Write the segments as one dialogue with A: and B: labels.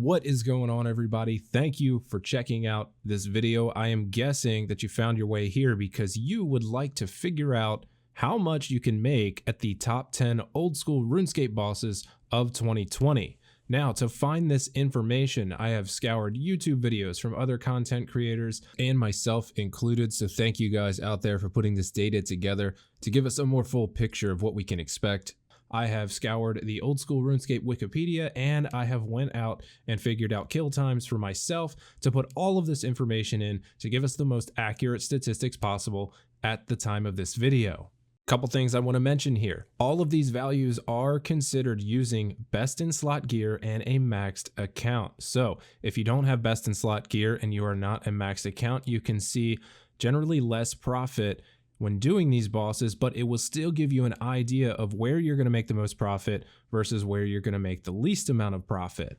A: What is going on, everybody? Thank you for checking out this video. I am guessing that you found your way here because you would like to figure out how much you can make at the top 10 old school RuneScape bosses of 2020. Now, to find this information, I have scoured YouTube videos from other content creators and myself included. So thank you guys out there for putting this data together to give us a more full picture of what we can expect. I have scoured the old school RuneScape Wikipedia, and I have went out and figured out kill times for myself to put all of this information in to give us the most accurate statistics possible at the time of this video. Couple things I want to mention here. All of these values are considered using best in slot gear and a maxed account. So if you don't have best in slot gear and you are not a maxed account, you can see generally less profit when doing these bosses, but it will still give you an idea of where you're going to make the most profit versus where you're going to make the least amount of profit.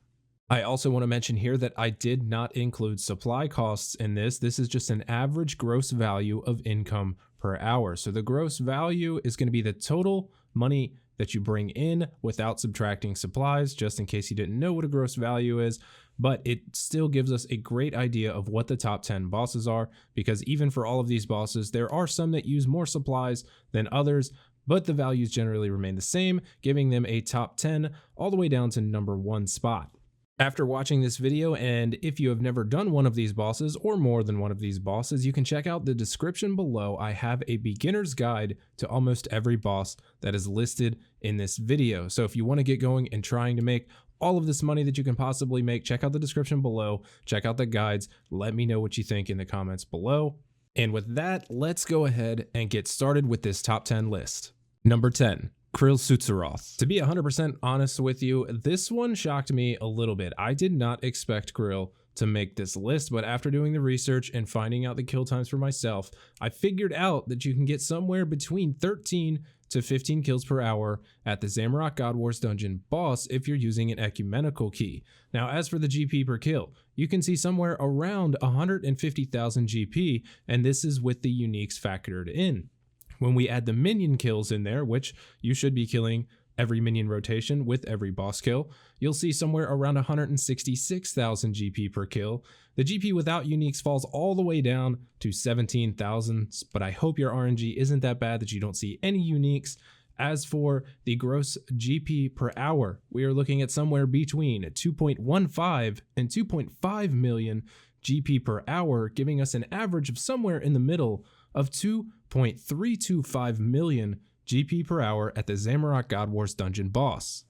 A: I also want to mention here that I did not include supply costs in this. This is just an average gross value of income per hour. So the gross value is going to be the total money that you bring in without subtracting supplies, just in case you didn't know what a gross value is. But it still gives us a great idea of what the top 10 bosses are, because even for all of these bosses, there are some that use more supplies than others, but the values generally remain the same, giving them a top 10 all the way down to number 1 spot. After watching this video, and if you have never done one of these bosses or more than one of these bosses, you can check out the description below. I have a beginner's guide to almost every boss that is listed in this video. So if you want to get going and trying to make all of this money that you can possibly make, check out the description below, check out the guides, let me know what you think in the comments below. And with that, let's go ahead and get started with this top 10 list. Number 10. Ozora. To be 100% honest with you, this one shocked me a little bit. I did not expect Krill to make this list, but after doing the research and finding out the kill times for myself, I figured out that you can get somewhere between 13 to 15 kills per hour at the Zamorak God Wars dungeon boss if you're using an ecumenical key. Now, as for the GP per kill, you can see somewhere around 150,000 GP, and this is with the uniques factored in. When we add the minion kills in there, which you should be killing every minion rotation with every boss kill, you'll see somewhere around 166,000 GP per kill. The GP without uniques falls all the way down to 17,000, but I hope your RNG isn't that bad that you don't see any uniques. As for the gross GP per hour, we are looking at somewhere between 2.15 and 2.5 million GP per hour, giving us an average of somewhere in the middle of 2.325 million GP per hour at the Zamorak God Wars dungeon boss.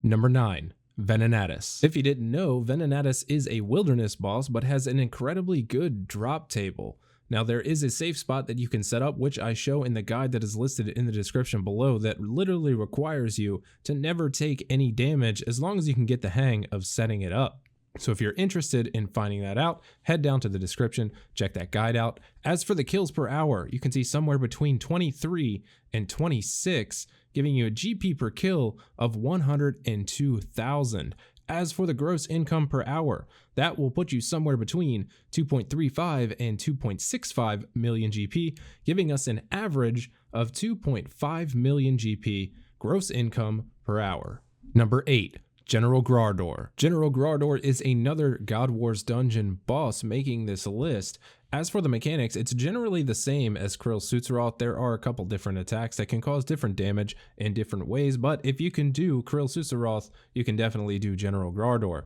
A: Number 9. Venna Nautilus. If you didn't know, Venna Nautilus is a wilderness boss but has an incredibly good drop table. Now, there is a safe spot that you can set up, which I show in the guide that is listed in the description below, that literally requires you to never take any damage as long as you can get the hang of setting it up. So if you're interested in finding that out, head down to the description, check that guide out. As for the kills per hour, you can see somewhere between 23 and 26, giving you a GP per kill of 102,000. As for the gross income per hour, that will put you somewhere between 2.35 and 2.65 million GP, giving us an average of 2.5 million GP gross income per hour. Number 8. General Grodd. General Grodd is another God Wars dungeon boss making this list. As for the mechanics, it's generally the same as Ozora. There are a couple different attacks that can cause different damage in different ways, but if you can do Ozora, you can definitely do General Grodd.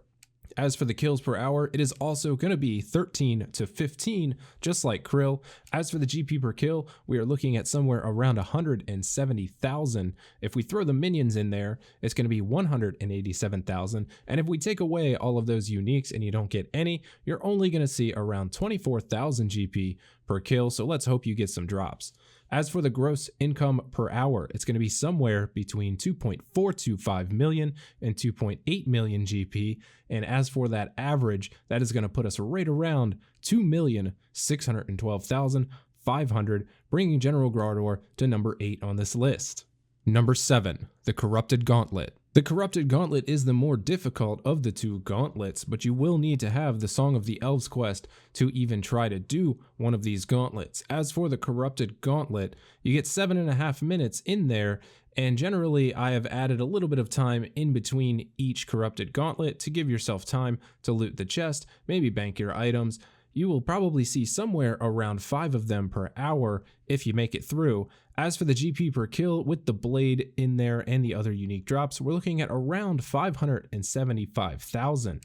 A: As for the kills per hour, it is also going to be 13 to 15, just like Krill. As for the GP per kill, we are looking at somewhere around 170,000. If we throw the minions in there, it's going to be 187,000. And if we take away all of those uniques and you don't get any, you're only going to see around 24,000 GP per kill. So let's hope you get some drops. As for the gross income per hour, it's going to be somewhere between 2.425 million and 2.8 million GP. And as for that average, that is going to put us right around 2,612,500, bringing General Grodd to number 8 on this list. Number 7. The Corrupted Gauntlet. The Corrupted Gauntlet is the more difficult of the two gauntlets, but you will need to have the Song of the Elves quest to even try to do one of these gauntlets. As for the Corrupted Gauntlet, you get 7.5 minutes in there, and generally I have added a little bit of time in between each Corrupted Gauntlet to give yourself time to loot the chest, maybe bank your items. You will probably see somewhere around 5 of them per hour if you make it through. As for the GP per kill with the blade in there and the other unique drops, we're looking at around 575,000.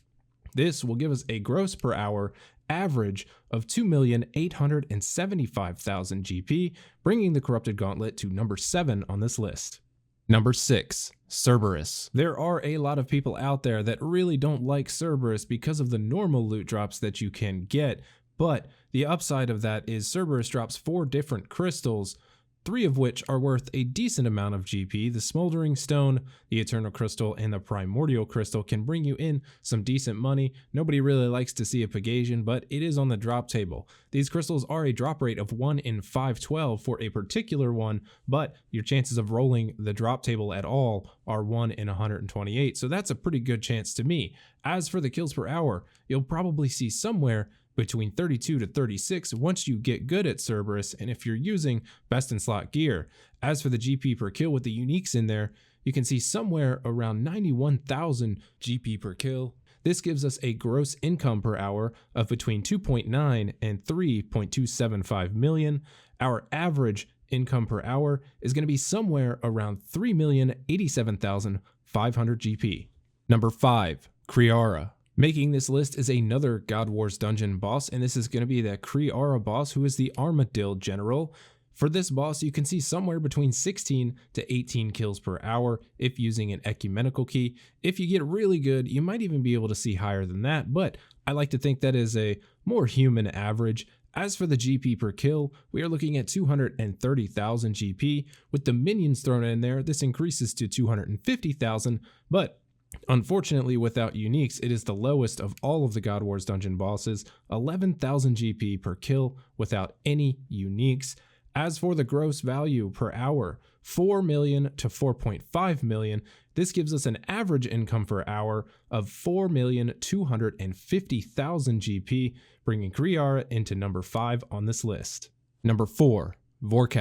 A: This will give us a gross per hour average of 2,875,000 GP, bringing the Corrupted Gauntlet to number 7 on this list. Number 6, Cerberus. There are a lot of people out there that really don't like Cerberus because of the normal loot drops that you can get, but the upside of that is Cerberus drops 4 different crystals, 3 of which are worth a decent amount of GP. The Smoldering Stone, the Eternal Crystal, and the Primordial Crystal can bring you in some decent money. Nobody really likes to see a Pegasian, but it is on the drop table. These crystals are a drop rate of 1 in 512 for a particular one, but your chances of rolling the drop table at all are 1 in 128, so that's a pretty good chance to me. As for the kills per hour, you'll probably see somewhere between 32 to 36 once you get good at Cerberus and if you're using best in slot gear. As for the GP per kill with the uniques in there, you can see somewhere around 91,000 GP per kill. This gives us a gross income per hour of between 2.9 and 3.275 million. Our average income per hour is going to be somewhere around 3,087,500 GP. Number 5, Kree Ora. Making this list is another God Wars dungeon boss, and this is going to be the Kree Ora boss, who is the Armadillo General. For this boss, you can see somewhere between 16 to 18 kills per hour if using an ecumenical key. If you get really good, you might even be able to see higher than that, but I like to think that is a more human average. As for the GP per kill, we are looking at 230,000 GP. With the minions thrown in there, this increases to 250,000, but unfortunately, without uniques, it is the lowest of all of the God Wars dungeon bosses, 11,000 GP per kill without any uniques. As for the gross value per hour, 4 million to 4.5 million, this gives us an average income per hour of 4,250,000 GP, bringing Kree Ora into number 5 on this list. Number 4, Vork.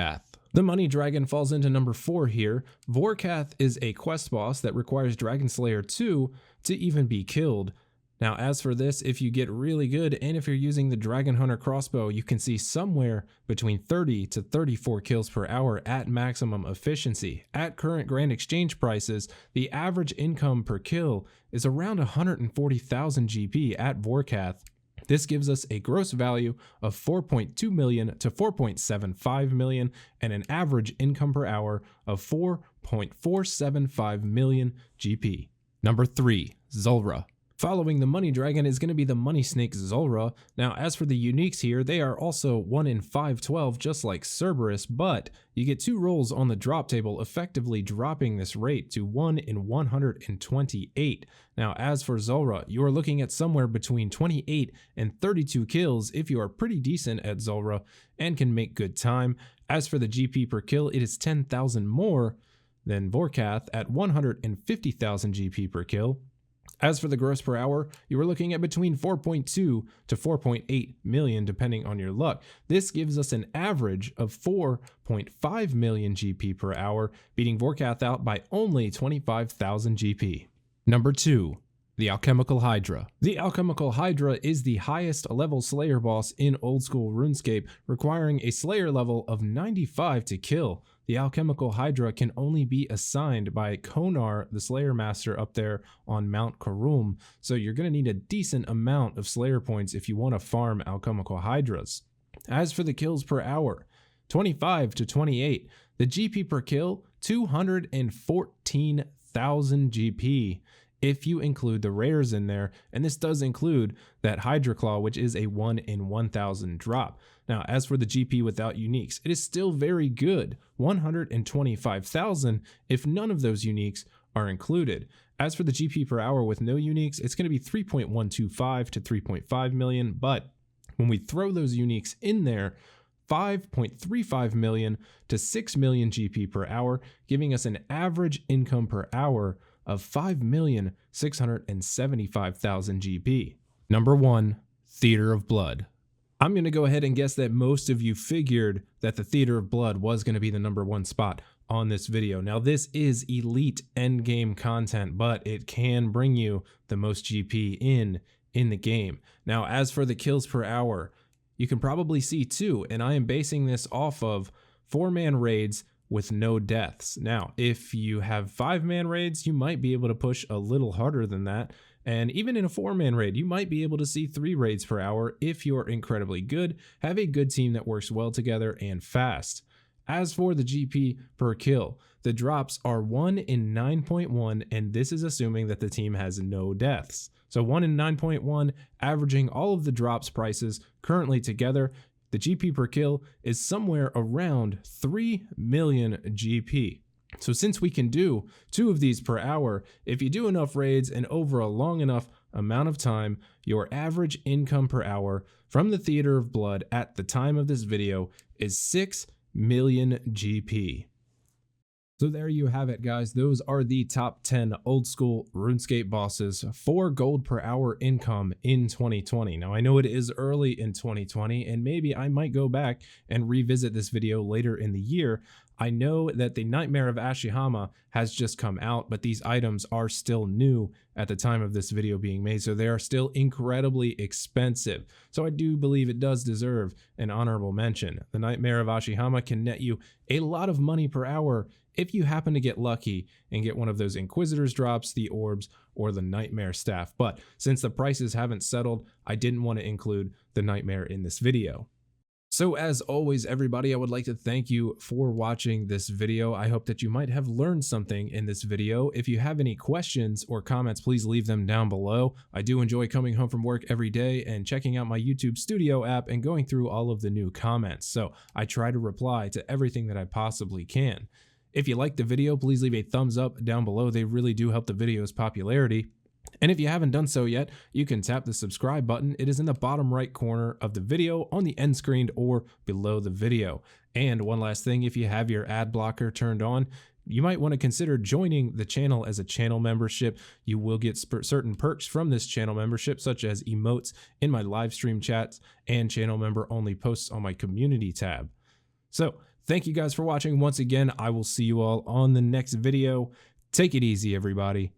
A: The Money Dragon falls into number 4 here. Vork is a quest boss that requires Dragon Slayer 2 to even be killed. Now, as for this, if you get really good and if you're using the Dragon Hunter crossbow, you can see somewhere between 30 to 34 kills per hour at maximum efficiency. At current Grand Exchange prices, the average income per kill is around 140,000 GP at Vork. This gives us a gross value of 4.2 million to 4.75 million and an average income per hour of 4.475 million GP. Number 3, Ozora. Following the Money Dragon is going to be the Money Snake Ozora. Now, as for the uniques here, they are also 1 in 512, just like Cerberus, but you get 2 rolls on the drop table, effectively dropping this rate to 1 in 128. Now, as for Ozora, you are looking at somewhere between 28 and 32 kills if you are pretty decent at Ozora and can make good time. As for the GP per kill, it is 10,000 more than Vork at 150,000 GP per kill. As for the gross per hour, you are looking at between 4.2 to 4.8 million depending on your luck. This gives us an average of 4.5 million GP per hour, beating Vork out by only 25,000 GP. Number 2, the Alchemical Hydra. The Alchemical Hydra is the highest level Slayer boss in old school RuneScape, requiring a Slayer level of 95 to kill. The Alchemical Hydra can only be assigned by Konar, the Slayer Master up there on Mount Karum, so you're going to need a decent amount of Slayer points if you want to farm Alchemical Hydras. As for the kills per hour, 25 to 28. The GP per kill, 214,000 GP. If you include the rares in there, and this does include that Hydra Claw, which is a 1 in 1,000 drop. Now, as for the GP without uniques, it is still very good, 125,000 if none of those uniques are included. As for the GP per hour with no uniques, it's going to be 3.125 to 3.5 million, but when we throw those uniques in there, 5.35 million to 6 million GP per hour, giving us an average income per hour of 5,675,000 GP. Number 1, Theater of Blood. I'm going to go ahead and guess that most of you figured that the Theater of Blood was going to be the number 1 spot on this video. Now, this is elite endgame content, but it can bring you the most GP in the game. Now, as for the kills per hour, you can probably see 2, and I am basing this off of 4-man raids with no deaths. Now, if you have 5-man raids, you might be able to push a little harder than that. And even in a 4-man raid, you might be able to see 3 raids per hour if you're incredibly good, have a good team that works well together, and fast. As for the GP per kill, the drops are 1 in 9.1, and this is assuming that the team has no deaths. So 1 in 9.1, averaging all of the drops prices currently together, the GP per kill is somewhere around 3 million GP. So since we can do 2 of these per hour, if you do enough raids and over a long enough amount of time, your average income per hour from the Theater of Blood at the time of this video is 6 million GP. So there you have it, guys. Those are the top 10 old school RuneScape bosses for gold per hour income in 2020. Now, I know it is early in 2020, and maybe I might go back and revisit this video later in the year. I know that the Nightmare of Ashihama has just come out, but these items are still new at the time of this video being made, so they are still incredibly expensive. So I do believe it does deserve an honorable mention. The Nightmare of Ashihama can net you a lot of money per hour if you happen to get lucky and get one of those Inquisitor's drops, the orbs, or the Nightmare staff. But since the prices haven't settled, I didn't want to include the Nightmare in this video. So as always, everybody, I would like to thank you for watching this video. I hope that you might have learned something in this video. If you have any questions or comments, please leave them down below. I do enjoy coming home from work every day and checking out my YouTube Studio app and going through all of the new comments. So I try to reply to everything that I possibly can. If you liked the video, please leave a thumbs up down below. They really do help the video's popularity. And if you haven't done so yet, you can tap the subscribe button. It is in the bottom right corner of the video, on the end screen, or below the video. And one last thing, if you have your ad blocker turned on, you might want to consider joining the channel as a channel membership. You will get certain perks from this channel membership, such as emotes in my live stream chats and channel member only posts on my community tab. So thank you guys for watching. Once again, I will see you all on the next video. Take it easy, everybody.